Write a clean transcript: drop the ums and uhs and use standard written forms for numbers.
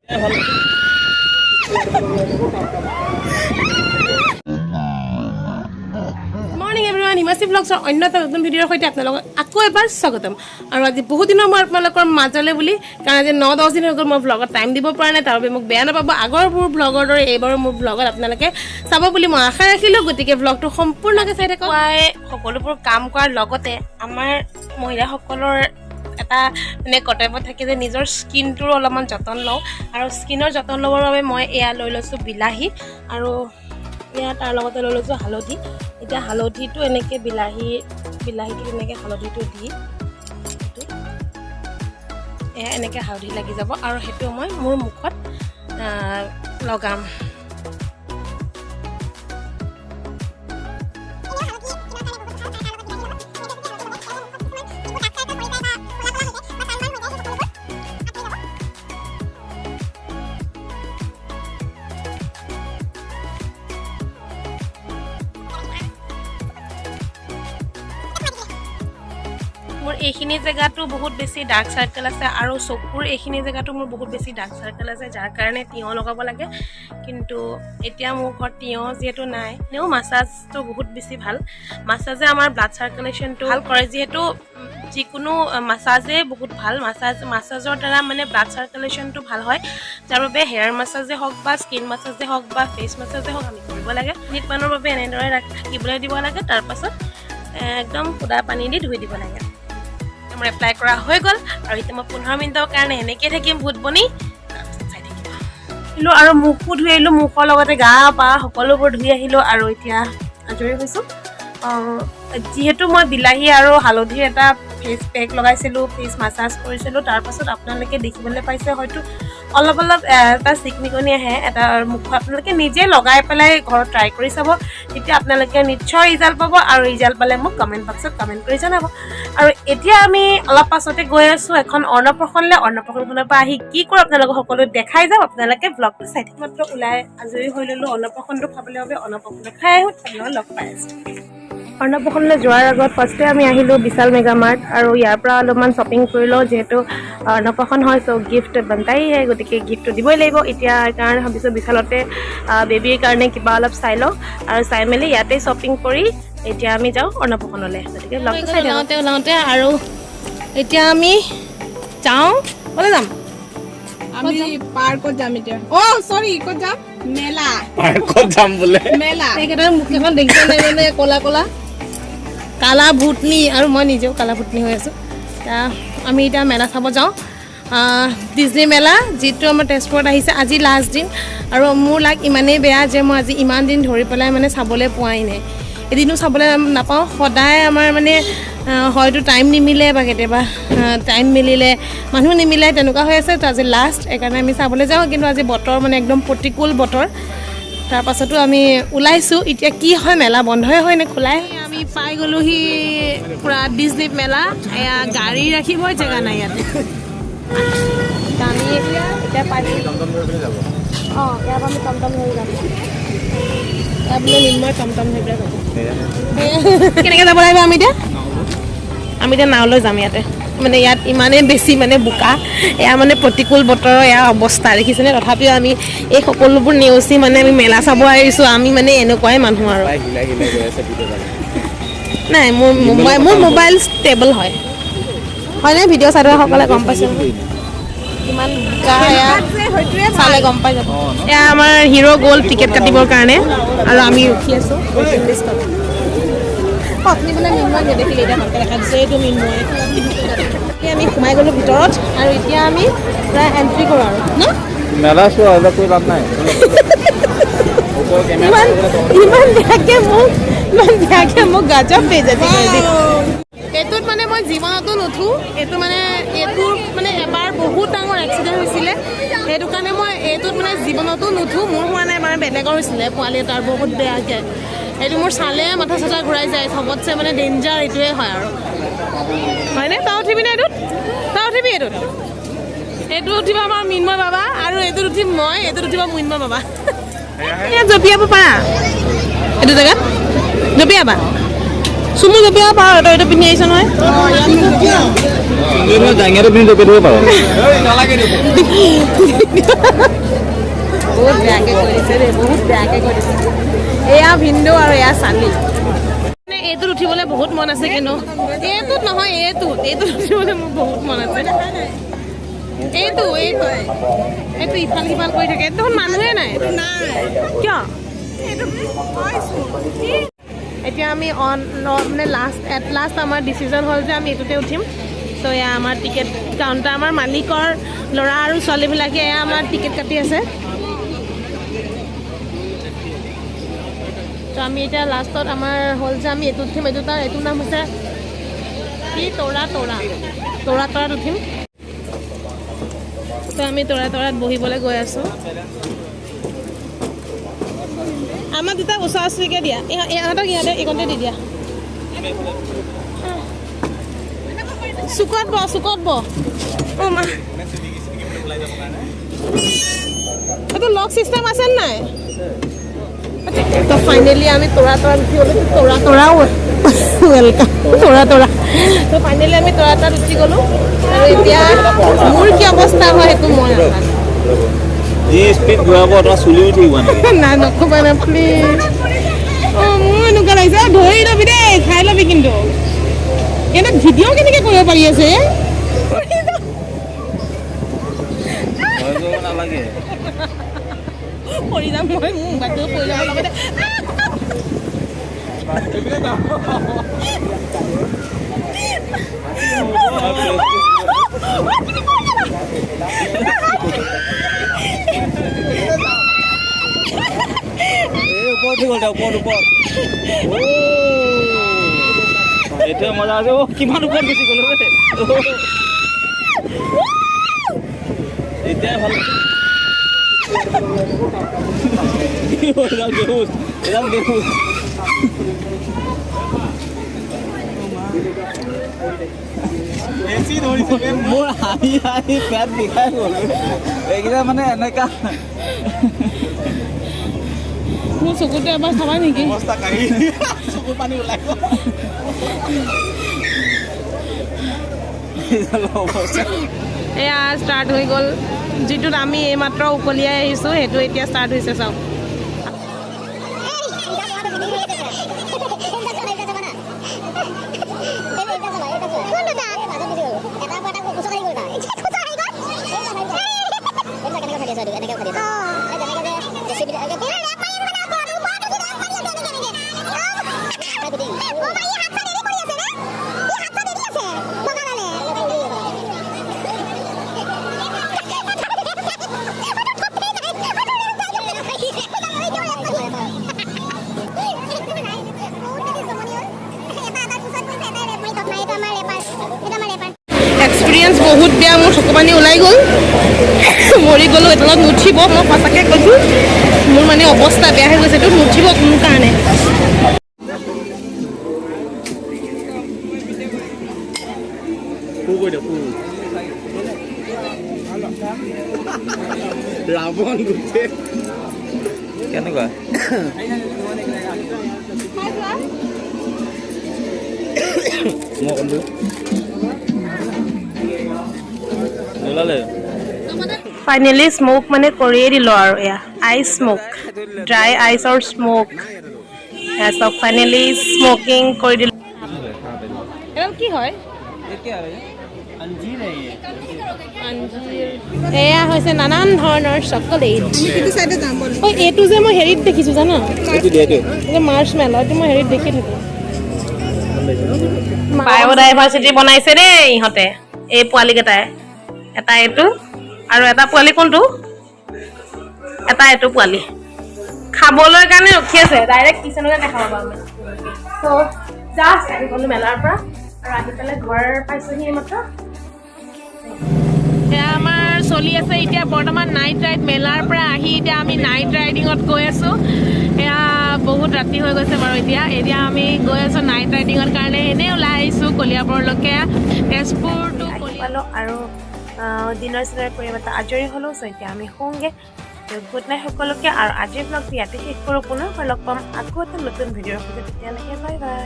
Morning everyone, হিমাচি ব্লগছৰ অন্য এটা নতুন ভিডিঅ'ৰ সৈতে আপোনালোকক আকৌ এবাৰ স্বাগতম। আৰু আজি বহুত দিনৰ মই আপোনালোকৰ মাজলৈ বুলি, কাৰণ আজি 9-10 দিন হৈ গ'ল মই ব্লগত টাইম দিব পৰা নাই। তাৰ বাবে মোক বেয়া নাপাব। আগৰ মোৰ ব্লগৰ দৰে এইবাৰো মোৰ ব্লগত আপোনালোকে চাব বুলি মই আশা ৰাখিলোঁ। গতিকে ব্লগটো সম্পূৰ্ণকৈ চাই থাকক। মই সকলোবোৰ কাম কৰাৰ লগতে আমাৰ মহিলাসকলৰ এটা মানে কৰ্তব্য থাকে যে নিজৰ স্কিনটোৰ অলপমান যতন লওঁ। আৰু স্কিনৰ যতন ল'বৰ বাবে মই এয়া লৈ লৈছোঁ বিলাহী, আৰু এয়া তাৰ লগতে লৈ লৈছোঁ হালধি। এতিয়া হালধিটো এনেকৈ বিলাহীটো এনেকৈ হালধিটো দি এয়া এনেকৈ হালধি লাগি যাব, আৰু সেইটো মই মোৰ মুখত লগাম। মোৰ এইখিনি জেগাটো বহুত বেছি ডাৰ্ক চাৰ্কেল আছে, আৰু চকুৰ এইখিনি জেগাটো মোৰ বহুত বেছি ডাৰ্ক চাৰ্কেল আছে, যাৰ কাৰণে তিয়ঁহ লগাব লাগে। কিন্তু এতিয়া মোৰ ঘৰত তিয়ঁহ যিহেতু নাই, এনেও মাছাজটো বহুত বেছি ভাল। মাছাজে আমাৰ ব্লাড চাৰ্কুলেশ্যনটো ভাল কৰে, যিহেতু যিকোনো মাছাজেই বহুত ভাল। মাছাজৰ দ্বাৰা মানে ব্লাড চাৰ্কুলেশ্যনটো ভাল হয়, যাৰ বাবে হেয়াৰ মাছাজে হওক বা স্কিন মাছাজে হওক বা ফেচ মাছাজে হওক আমি কৰিব লাগে। মিনিটমানৰ বাবে এনেদৰে থাকিবলৈ দিব লাগে। তাৰপাছত একদম সুদা পানী দি ধুই দিব লাগে। মোৰ এপ্লাই কৰা হৈ গ'ল, আৰু এতিয়া মই 15 মিনিটৰ কাৰণে এনেকৈ থাকিম ভূত বনি, তাৰপিছত চাই থাকিম। আৰু মুখো ধুই আহিলোঁ, মুখৰ লগতে গা পা সকলোবোৰ ধুই আহিলোঁ, আৰু এতিয়া আজৰি হৈছোঁ। যিহেতু মই বিলাহী আৰু হালধিৰ এটা ফেচ পেক লগাইছিলোঁ, ফেচ মাছাজ কৰিছিলোঁ, তাৰপাছত আপোনালোকে দেখিবলৈ পাইছে হয়তো অলপ এটা চিকমিকনি আহে এটা মুখত। আপোনালোকে নিজে লগাই পেলাই ঘৰত ট্ৰাই কৰি চাব, তেতিয়া আপোনালোকে নিশ্চয় ৰিজাল্ট পাব, আৰু ৰিজাল্ট পালে মোক কমেণ্ট বক্সত কমেণ্ট কৰি জনাব। আৰু এতিয়া আমি অলপ পাছতে গৈ আছোঁ এখন অন্নপ্ৰশনলৈ। অন্নপ্ৰশনখনৰ পৰা আহি কি কৰোঁ আপোনালোকক সকলো দেখাই যাম। আপোনালোকে ব্লগটো চাই থাকক। মাত্ৰ ওলাই আজৰি হৈ ল'লোঁ অন্নপ্ৰশনটো খাবলৈ বাবে। অন্নপ্ৰশনটো খাই আহোঁ, আপোনালোকক লগ পাই আছোঁ। অন্নপ্ৰশনলৈ যোৱাৰ আগত ফাৰ্ষ্টে আমি আহিলোঁ বিশাল মেগা মাৰ্ট, আৰু ইয়াৰ পৰা অলপমান শ্বপিং কৰি লওঁ। যিহেতু অন্নপ্ৰশন হয়, চ' গিফ্ট বনতাই হে, গতিকে গিফ্টটো দিবই লাগিব। এতিয়া কাৰণে ভাবিছোঁ বিশালতে বেবীৰ কাৰণে কিবা অলপ চাই লওঁ, আৰু চাই মেলি ইয়াতে শ্বপিং কৰি এতিয়া আমি যাওঁ অন্নপ্ৰশনলৈ। গতিকে ব্লগটো চাই ওলাওঁতে আৰু এতিয়া আমি যাওঁ, ক'লৈ যাম? আমি পাৰ্কত যাম এতিয়া। সৰি ক'ত যাম? মেলা। পাৰ্কত যাম বোলে। মেলা। এইকেইটাৰ মুখখন দেখিছে নাই মানে ক'লা কালা ভূতনি, আৰু মই নিজেও কালা ভূতনি হৈ আছোঁ। আমি এতিয়া মেলা চাব যাওঁ, ডিজনী মেলা, যিটো আমাৰ তেজপুৰত আহিছে। আজি লাষ্ট দিন, আৰু মোৰ লাগ ইমানেই বেয়া যে মই আজি ইমান দিন ধৰি পেলাই মানে চাবলৈ পোৱাই নাই। এদিনো চাবলৈ নাপাওঁ। সদায় আমাৰ মানে হয়তো টাইম নিমিলে, বা কেতিয়াবা টাইম মিলিলে মানুহ নিমিলে, তেনেকুৱা হৈ আছে। তো আজি লাষ্ট, সেইকাৰণে আমি চাবলৈ যাওঁ। কিন্তু আজি বতৰ মানে একদম প্ৰতিকূল বতৰ। তাৰপাছতো আমি ওলাইছোঁ। এতিয়া কি হয়, মেলা বন্ধই হয় নে খোলাই? আমি পাই গ'লোহি পূৰা ডিজনী মেলা। এয়া গাড়ী ৰাখিবই জেগা নাই ইয়াতে। আমি এতিয়া পাইছোঁ। ইয়াৰ পৰা আমি টমটম ধৰি যাম। ইয়াৰ বোলে নিৰ্ময় টমটম ধৰি পেলাই যাব। কেনেকৈ যাব লাগিব আমি এতিয়া? আমি এতিয়া নাওলৈ যাম। ইয়াতে মানে ইয়াত ইমানেই বেছি মানে বোকা, এয়া মানে প্ৰতিকূল বতৰৰ এয়া অৱস্থা দেখিছেনে? তথাপিও আমি এই সকলোবোৰ নেওচি মানে আমি মেলা চাব আহিছোঁ। আমি মানে এনেকুৱাই মানুহ আৰু। নাই, মোৰ মোবাইল ষ্টেবল হয়নে? ভিডিঅ' চাই থকা সকলে গম পাইছে কিমান বোকা, এয়া চালে গম পাই যাব। এয়া আমাৰ হিৰ' গ'ল টিকেট কাটিবৰ কাৰণে, আৰু আমি ৰখি আছোঁ। আপুনি বোলে মিন্ময় নেদেখিলে, এতিয়া ভালকৈ দেখা দিছে। এইটো মিন্ময়। আমি সোমাই গ'লোঁ ভিতৰত, আৰু এতিয়া আমি প্ৰায় এণ্ট্ৰি কৰোঁ আৰু ন মেলা চোৱা এইবিলাক কৰি লাভ নাই। ইমান বেয়াকৈ মোক গাজব বেজাতি কৰি। এইটোত মানে মই জীৱনতো নুঠোঁ। এইটোৰ মানে এবাৰ বহুত ডাঙৰ এক্সিডেণ্ট হৈছিলে, সেইটো কাৰণে মই এইটোত মানে জীৱনতো নুঠোঁ। মোৰ হোৱা নাই, মানে বেলেগৰ হৈছিলে, পোৱালি এটাৰ বহুত বেয়াকৈ। এইটো মোৰ চালে মাথা চাথা ঘূৰাই যায়। চবতছে মানে ডেঞ্জাৰ এইটোৱে হয় আৰু, হয়নে? তই উঠিবি নে এইটোত? তই উঠিবি এইটোত? এইটো উঠিব আমাৰ মিন্ময় বাবা, আৰু এইটোত উঠিম মই। এইটোত উঠিব মিন্ময় বাবা। ইয়াত জঁপিয়াব পাৰা? এইটো জেগাত জঁপিয়াবা? চুমু জঁপিয়াব পাৰ? তই এইটো পিন্ধি আহিছ নহয়। জাঙিয়াটো পিন্ধি জপিয়াই দিব পাৰোঁ বহুত বেয়াকে কৰিছে দেই, বহুত বেয়াকে কৰিছে। এয়া ভিন্দু আৰু এয়া চালি। এইটোত উঠিবলৈ বহুত মন আছে কিন্তু এইটোত নহয়, এইটোত উঠিবলৈ মোৰ বহুত মন আছে। এইটো ইফাল সিফাল কৰি থাকে, দেখোন মানুহে নাই। কিয়? এতিয়া আমি মানে লাষ্ট আমাৰ ডিচিজন হ'ল যে আমি এইটোতে উঠিম। চ' এয়া আমাৰ টিকেট কাউণ্টাৰ, আমাৰ মালিকৰ ল'ৰা আৰু ছোৱালীবিলাকে এয়া আমাৰ টিকেট কাটি আছে। ত' আমি এতিয়া লাষ্টত আমাৰ হ'ল যে আমি এইটোত উঠিম। এইটোৰ নাম হৈছে কি তৰাত উঠিম। ত' আমি তৰাত বহিবলৈ গৈ আছোঁ। আমাৰ দুটা ওচৰা ওচৰিকৈ দিয়া, ইহঁতক এইকণতে দি দিয়া। চুকত ব অ' মা, এইটো লক চিষ্টেম আছে নাই? তো ফাইনেলি আমি তৰাত উঠি গ'লোঁ। ৱেলকাম তৰা। তো ফাইনেলি আমি তৰাত উঠি গ'লোঁ আৰু এতিয়া মোৰ কি অৱস্থা হয় সেইটো মই নাজানো। যি স্পীড ঘূৰাব তোমাৰ চুলি উঠিব নেকি? নাই নক'বা না প্লিজ। অঁ মোৰ এনেকুৱা লাগিছে, ধৰি ল'বি দেই, খাই ল'বি কিন্তু। কিন্তু ভিডিঅ' কেনেকৈ কৰিব পাৰি আছে? নালাগে পৰি যাম মই, মোৰ মোবাইলটো পৰি যাব লগতে। ওপৰত এতিয়া মজা আছে। কিমান ওপৰত গুচি গ'লো এতিয়াই ভাল মোৰ হাঁহি পেট বিষাই গ'ল। এইকেইটা মানে এনেকা মোৰ চকুটো এবাৰ চাবা নেকি? চকু পানী ওলাই এয়া ষ্টাৰ্ট হৈ গ'ল। যিটোত আমি এইমাত্ৰ উকলিয়াই আহিছোঁ সেইটো এতিয়া ষ্টাৰ্ট হৈছে। চাওক এক্সপিৰিয়েঞ্চ বহুত বেয়া, মোৰ চকু পানী ওলাই গ'ল, মৰি গ'লোঁ। এইটোত নুঠিব, মই সঁচাকৈ কৈছোঁ, মোৰ মানে অৱস্থা বেয়া হৈ গৈছে। এইটো নুঠিব কোনো কাৰণে। ৰাৱণ গোটেই কেনেকুৱা ফাইনেলি স্মক মানে কৰিয়ে দিলোঁ আৰু এয়া আইচ স্মক, ড্ৰাই আইচৰ স্মক। চব ফাইনেলি স্মকিং কৰি দিলোঁ। এডাল কি হয়? এয়া হৈছে নানান ধৰণৰ চকলেট। ঐ এইটো যে মই হেৰিত দেখিছোঁ জানা, মাৰ্চ মেল, এইটো মই হেৰিত দেখি থাকোঁ। বায়'ডাইভাৰ্চিটি বনাইছে দেই ইহঁতে, এই পোৱালিকেইটাই। এটা এইটো আৰু এটা পোৱালি কোনটো, এটা এইটো পোৱালি খাবলৈ কাৰণে ৰখি আছে। ডাইৰেক্ট কিচেনতে দেখাব পাৰোঁ। ত' জাষ্ট আহি গ'লোঁ মেলাৰ পৰা আৰু আহি পেলাই ঘৰ পাইছোঁহি এইমাত্ৰ। এয়া আমাৰ চলি আছে এতিয়া বৰ্তমান নাইট ৰাইড। মেলাৰ পৰা আহি এতিয়া আমি নাইট ৰাইডিঙত গৈ আছোঁ। এয়া বহুত ৰাতি হৈ গৈছে বাৰু। এতিয়া আমি গৈ আছোঁ নাইট ৰাইডিঙৰ কাৰণে। এনেই ওলাই আহিছোঁ কলিয়াবৰলৈকে, তেজপুৰ টু কলিয়াবৰ। আৰু দিনৰ চিনাৰ পৰিৱেশ আজৰি হ'লোঁ। চ' এতিয়া আমি শুওঁগৈ। গুড নাইট সকলোকে। আৰু আজিৰ ব্লগটো ইয়াতে শেষ কৰোঁ। পুনৰ লগ পাম আকৌ এটা নতুন ভিডিঅ'ৰ সৈতে। তেতিয়ালৈকে বাই বাই।